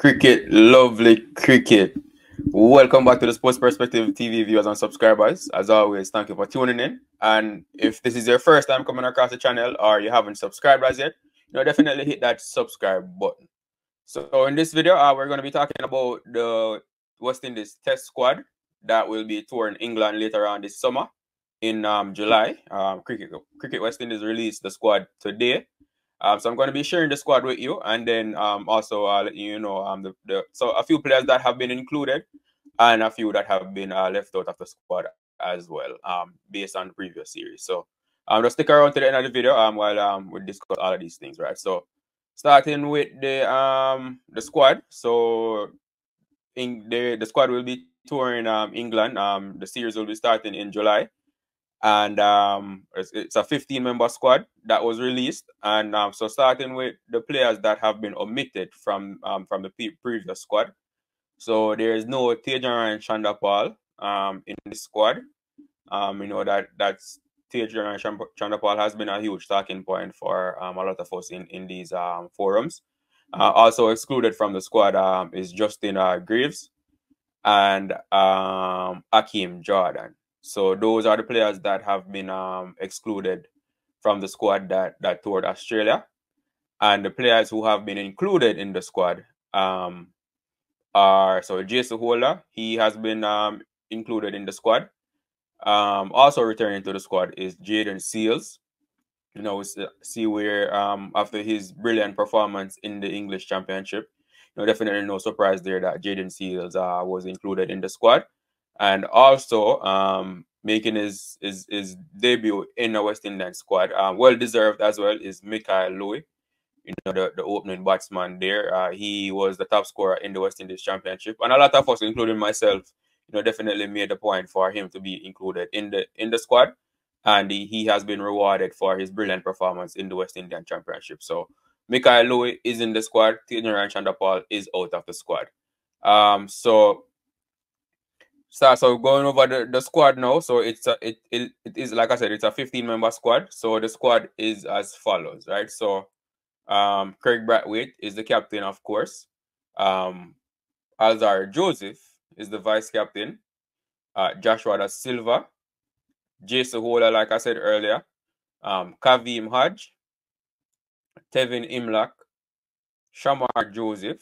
Cricket, lovely cricket. Welcome back to the Sports Perspective TV viewers and subscribers. As always, thank you for tuning in. And if this is your first time coming across the channel or you haven't subscribed as yet, definitely hit that subscribe button. So in this video, we're going to be talking about the West Indies Test squad that will be touring England later on this summer in July. Cricket West Indies released the squad today. So I'm going to be sharing the squad with you, and then also let you know so a few players that have been included and a few that have been left out of the squad as well, based on the previous series. So just stick around to the end of the video while we discuss all of these things, right? So starting with the squad. So the squad will be touring England. The series will be starting in July. And it's a 15-member squad that was released. And so starting with the players that have been omitted from the previous squad. So there is no Tage Chanderpaul in the squad. That's Tage Chanderpaul has been a huge talking point for a lot of us in these forums. Also excluded from the squad is Justin Greaves and Akeem Jordan. So those are the players that have been excluded from the squad that toured Australia. And the players who have been included in the squad are Jason Holder. He has been included in the squad. Also returning to the squad is Jaden Seals. See where after his brilliant performance in the English Championship, definitely no surprise there that Jaden Seals was included in the squad. And also making his debut in the West Indian squad, well deserved as well, is Mikhail Louis, the opening batsman there. He was the top scorer in the West Indies Championship, and a lot of us, including myself, definitely made a point for him to be included in the squad, and he has been rewarded for his brilliant performance in the West Indian Championship. So Mikhail Louis is in the squad. Tage Chanderpaul is out of the squad. So going over the squad now. So it is, like I said, it's a 15-member squad. So the squad is as follows, right? So Craig Brathwaite is the captain, of course. Alzar Joseph is the vice captain. Joshua Da Silva, Jason Holder, like I said earlier, Kavim Hodge, Tevin Imlak, Shamar Joseph.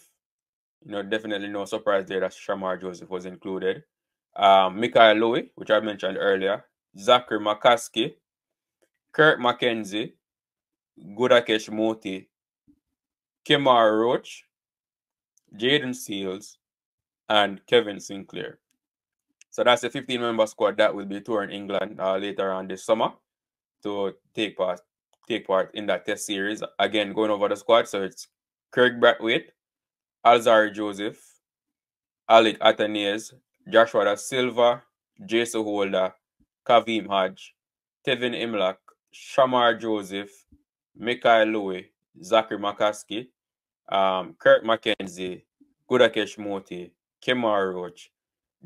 Definitely no surprise there that Shamar Joseph was included. Mikhail Louis, which I mentioned earlier, Zachary McCaskey, Kurt McKenzie, Gudakesh Motie, Kemar Roach, Jaden Seals, and Kevin Sinclair. So that's the 15-member squad that will be touring England later on this summer to take part in that test series. Again, going over the squad, so it's Craig Brathwaite, Alzar Joseph, Alec Athanaze, Joshua Da Silva, Jason Holder, Kavim Hodge, Tevin Imlak, Shamar Joseph, Mikhail Louis, Zachary McCaskey, Kurt McKenzie, Gudakesh Motie, Kemar Roach,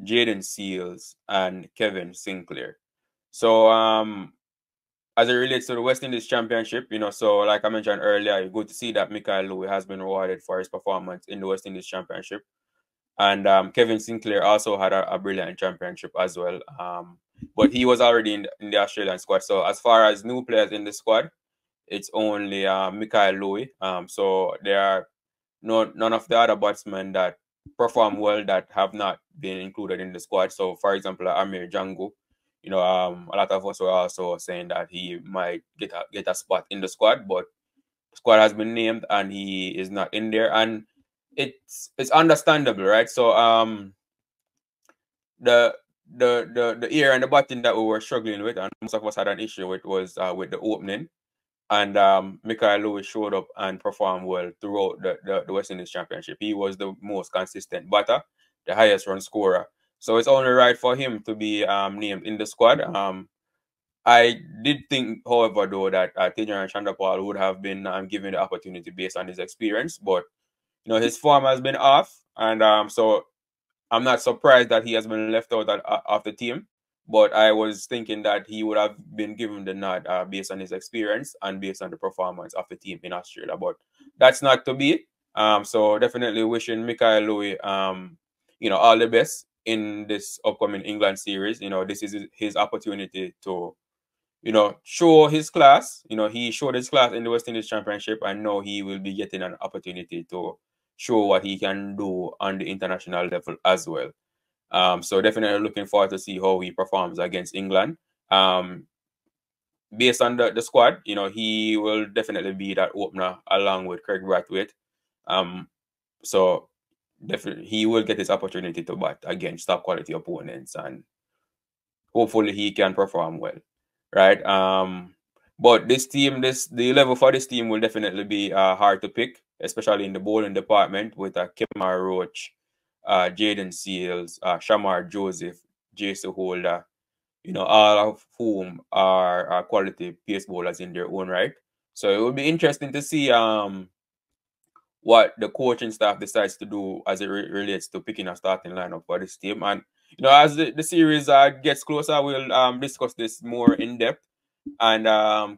Jaden Seals, and Kevin Sinclair. So as it relates to the West Indies Championship, so like I mentioned earlier, good to see that Mikhail Louis has been rewarded for his performance in the West Indies Championship. And Kevin Sinclair also had a brilliant championship as well. But he was already in the Australian squad. So as far as new players in the squad, it's only Mikhail Louis. So there are none of the other batsmen that perform well that have not been included in the squad. So for example, Amir Django, a lot of us were also saying that he might get a spot in the squad, but the squad has been named and he is not in there. And it's understandable, right? So the ear and the button that we were struggling with, and most of us had an issue with, was with the opening. And Mikhail Louis showed up and performed well throughout the West Indies Championship. He was the most consistent batter, the highest run scorer. So it's only right for him to be named in the squad. I did think, however, though, that Tage Chanderpaul would have been given the opportunity based on his experience, but his form has been off, and so I'm not surprised that he has been left out of the team. But I was thinking that he would have been given the nod based on his experience and based on the performance of the team in Australia. But that's not to be. So definitely wishing Mikael Louis, all the best in this upcoming England series. This is his opportunity to, show his class. He showed his class in the West Indies Championship, and now he will be getting an opportunity to show what he can do on the international level as well. So definitely looking forward to see how he performs against England. Based on the squad, he will definitely be that opener along with Craig Brathwaite. So definitely he will get his opportunity to bat against top quality opponents, and hopefully he can perform well, right? But the level for this team will definitely be hard to pick, especially in the bowling department with Kemar Roach, Jaden Seals, Shamar Joseph, Jason Holder, all of whom are quality pace bowlers in their own right. So it will be interesting to see what the coaching staff decides to do as it relates to picking a starting lineup for this team. And as the series gets closer, we'll discuss this more in depth and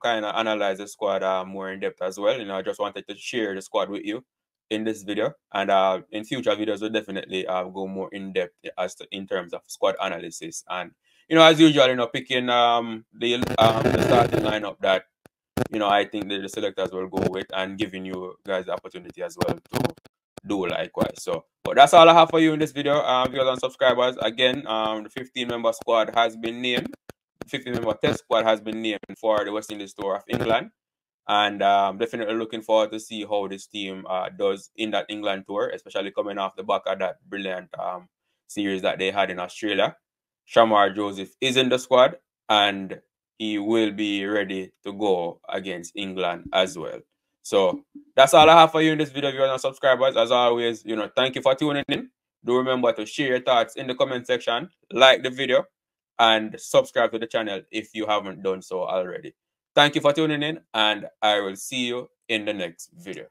kind of analyze the squad more in depth as well. I just wanted to share the squad with you in this video, and in future videos we'll definitely go more in depth in terms of squad analysis, and as usual, picking the starting lineup that I think that the selectors will go with, and giving you guys the opportunity as well to do likewise. So, but that's all I have for you in this video. Viewers and subscribers, again, the 15-member squad has been named. 15-member test squad has been named for the West Indies tour of England, and definitely looking forward to see how this team does in that England tour, especially coming off the back of that brilliant series that they had in Australia. Shamar Joseph is in the squad, and he will be ready to go against England as well. So that's all I have for you in this video, viewers and subscribers. As always, thank you for tuning in. Do remember to share your thoughts in the comment section, like the video, and subscribe to the channel if you haven't done so already. Thank you for tuning in, and I will see you in the next video.